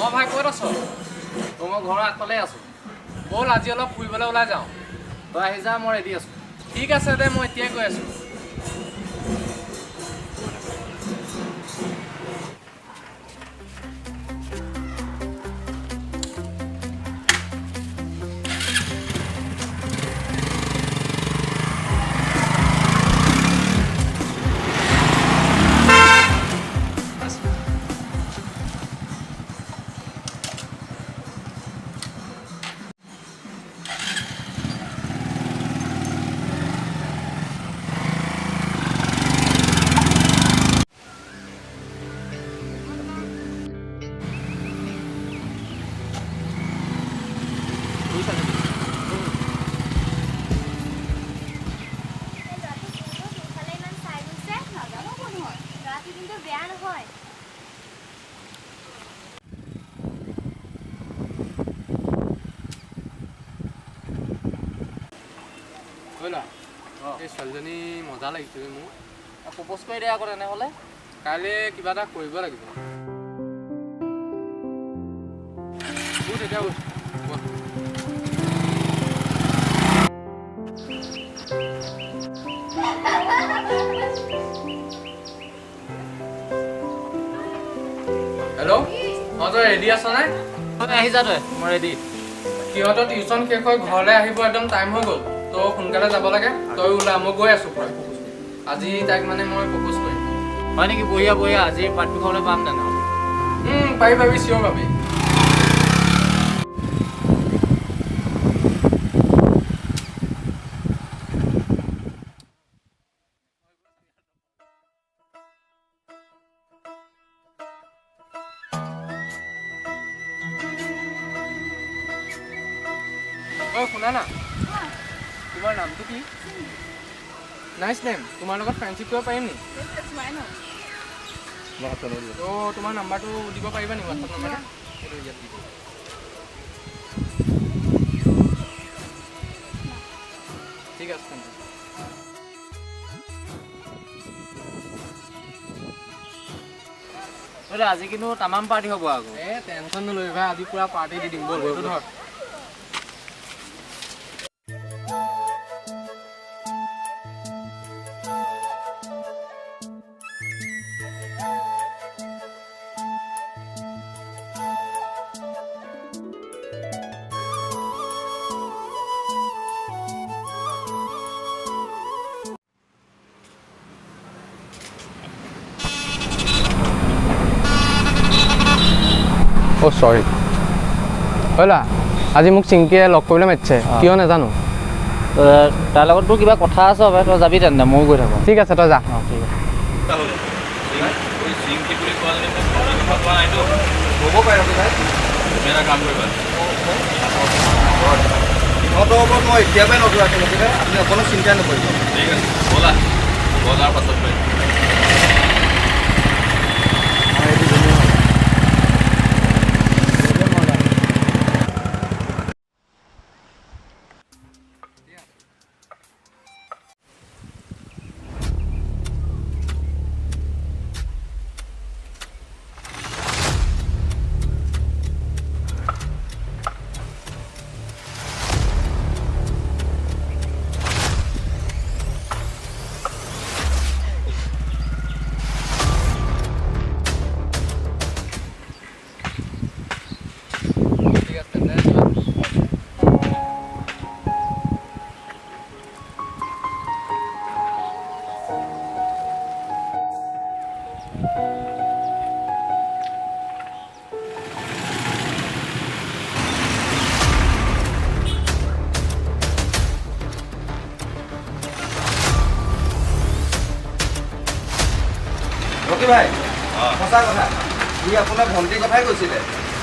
অঁ ভাই ক'ত আছ? মই ঘৰৰ আগফালে আছোঁ। ব'ল আজি অলপ ফুৰিবলৈ ওলাই যাওঁ। তই আহি যা, মই ৰেডি আছোঁ। ঠিক আছে দে, মই এতিয়াই গৈ আছোঁ। এই ছোৱালীজনী মজা লাগিছে মোৰ। প্ৰপ'জ কৰি দিয়া আকৌ তেনেহ'লে। কাইলৈ কিবা এটা কৰিব লাগিব। তেতিয়া হেল্ল', অঁ তই ৰেডি আছ নে? আহি যা তই, মই ৰেডি। সিহঁতৰ টিউশ্যন শেষ হৈ ঘৰলৈ আহিব, একদম টাইম হৈ গ'ল। তই সোনকালে যাব লাগে। তই ওলা, মই গৈ আছোঁ পৰা। আজি তাইক মানে মই প্ৰপ'জ কৰিম। হয় নেকি? বঢ়িয়া বঢ়িয়া, আজি পাৰ্টি খাবলৈ পাম তেনেহ'লে। পাবি চিয়ৰ পাবি। ঐ শুনা না, তোমাৰ নামটো কি? Nice name. তোমাৰ লগত ফ্ৰেণ্ডশ্বিপ কৰিব পাৰিম নি? তো তোমাৰ নাম্বাৰটো দিব পাৰিবা নি? হোৱাটছআপ নাম্বাৰটো এইটো ইয়াত দিব। ঠিক আছে তেন্তে। আজি কিন্তু তামাম পাৰ্টি হ'ব আকৌ। টেনশ্যন নল'বি ভাই, আজি পুৰা পাৰ্টি দি দিম। ব'ল এইটো ধৰ। অ' চৰি হ'লা, আজি মোক চিংকিয়ে লগ কৰিবলৈ মাতিছে, কিয় নাজানো। তাৰ লগত তোৰ কিবা কথা আছে হ'ব, তই যাবি তেন্তে, ময়ো গৈ থাকোঁ। ঠিক আছে, তই যা। অঁ ঠিক আছে। হ'ব পাৰে ভাই, তুমি এটা কাম কৰিবা, সিহঁতৰ ওপৰত মই এতিয়াৰ পৰাই নজৰ ৰাখিম, গতিকে আপুনি অকণো চিন্তা নকৰিব। ঠিক আছে, ব'লা বজাৰ পাছত পাই। ৰকি ভাই, সঁচা কথা, সি আপোনাৰ ভণ্টিৰ কথাই কৈছিলে,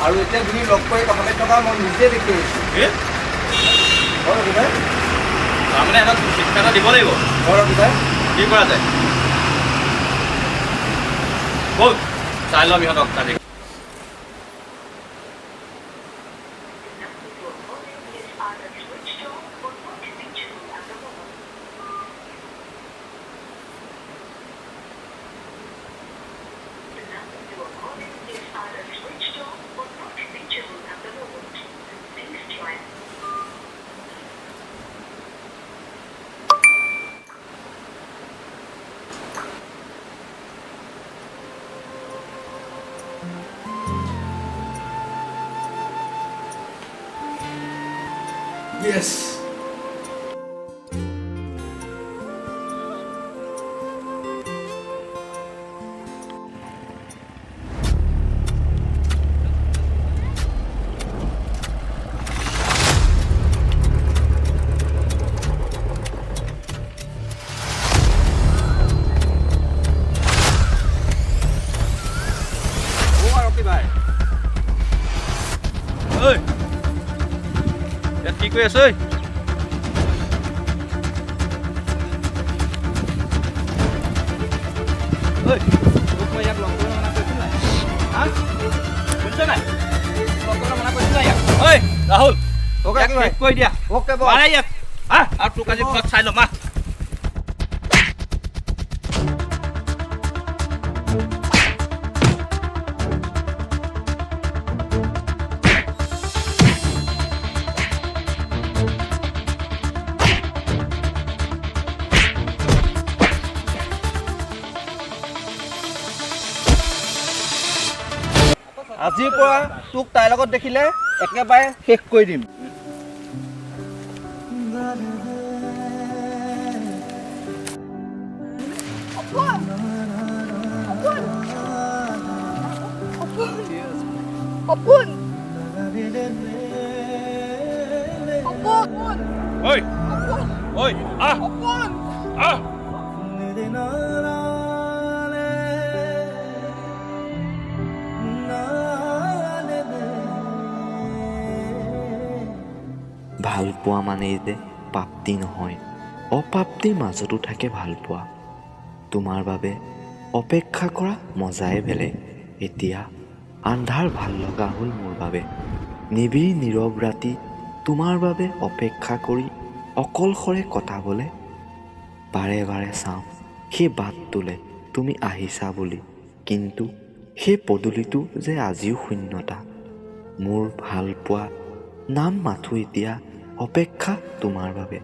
আৰু এতিয়া তুমি লগ কৰি কথা পাতি থকা মই নিজে দেখি আহিছোঁ। হয় ৰকি ভাই, তাৰমানে এটা শিক্ষা এটা দিব লাগিব। হয় ৰকি ভাই, কি কৰা যায়? ব'ল চাই ল'ম ইহঁতক আজি। য়েছ ৰকি ভাই ঐ ইয়াত কি কৰি আছ ঐ ঐ তোক মই ইয়াক লগ কৰিব মনা কৰিছিল নাই হা শুনিছ নাই লগ কৰিব মনা কৰিছিল নাই ইয়াক ঐ ৰাহুল অ'কে ইয়াক ভাই শেষ কৰি দিয়া অ'কে বছ মাৰে ইয়াক হা আৰু তোক আজি ঘৰত চাই ল'ম হা আজিৰ পৰা তোক তাইৰ লগত দেখিলে একেবাৰে শেষ কৰি দিম Opun! ঐ ঐ আহ Opun! আহ ভালপোৱা মানেই যে প্ৰাপ্তি নহয়, অপ্ৰাপ্তিৰ মাজতো থাকে ভালপোৱা। তোমাৰ বাবে অপেক্ষা কৰা মজাই বেলেগ। এতিয়া আন্ধাৰ ভাল লগা হ'ল মোৰ বাবে, নিবিড় নীৰৱ ৰাতি তোমাৰ বাবে অপেক্ষা কৰি অকলশৰে কটাবলৈ বাৰে বাৰে চাওঁ সেই বাটটোলে তুমি আহিছা বুলি, কিন্তু সেই পদূলিটো যে আজিও শূন্যতা। মোৰ ভালপোৱা নাম মাথো এতিয়া অপেক্ষা তোমাৰ বাবে।